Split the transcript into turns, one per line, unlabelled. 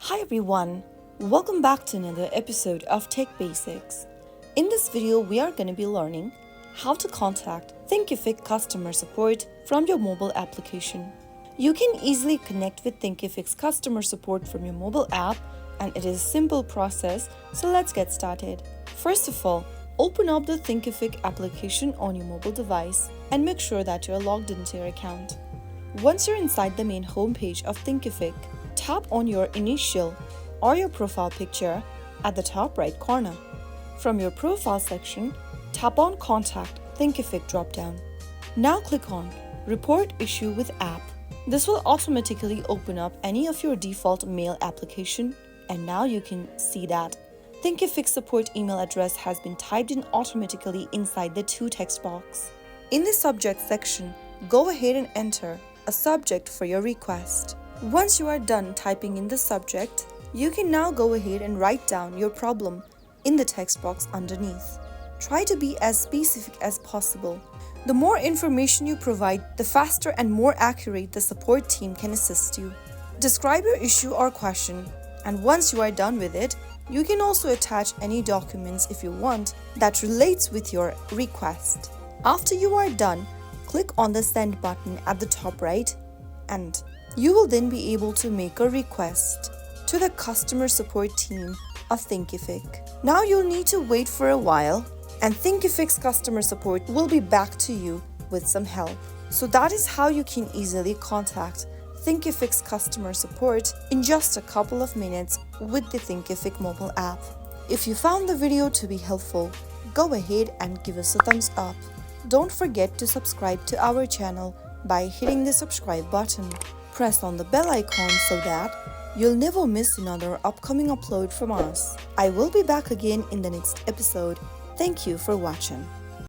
Hi everyone, welcome back to another episode of Tech Basics. In this video, we are going to be learning how to contact Thinkific customer support from your mobile application. You can easily connect with Thinkific's customer support from your mobile app, and it is a simple process, so let's get started. First of all, open up the Thinkific application on your mobile device and make sure that you're logged into your account. Once you're inside the main homepage of Thinkific, tap on your initial or your profile picture at the top right corner. From your profile section, tap on Contact Thinkific dropdown. Now click on Report Issue with App. This will automatically open up any of your default mail application, and now you can see that Thinkific support email address has been typed in automatically inside the to text box. In the subject section, go ahead and enter a subject for your request. Once you are done typing in the subject, you can now go ahead and write down your problem in the text box underneath. Try to be as specific as possible. The more information you provide, the faster and more accurate the support team can assist you. Describe your issue or question, and once you are done with it, you can also attach any documents if you want that relates with your request. After you are done, click on the send button at the top right, and you will then be able to make a request to the customer support team of Thinkific. Now you'll need to wait for a while, and Thinkific's customer support will be back to you with some help. So that is how you can easily contact Thinkific's customer support in just a couple of minutes with the Thinkific mobile app. If you found the video to be helpful, go ahead and give us a thumbs up. Don't forget to subscribe to our channel by hitting the subscribe button. Press on the bell icon so that you'll never miss another upcoming upload from us. I will be back again in the next episode. Thank you for watching.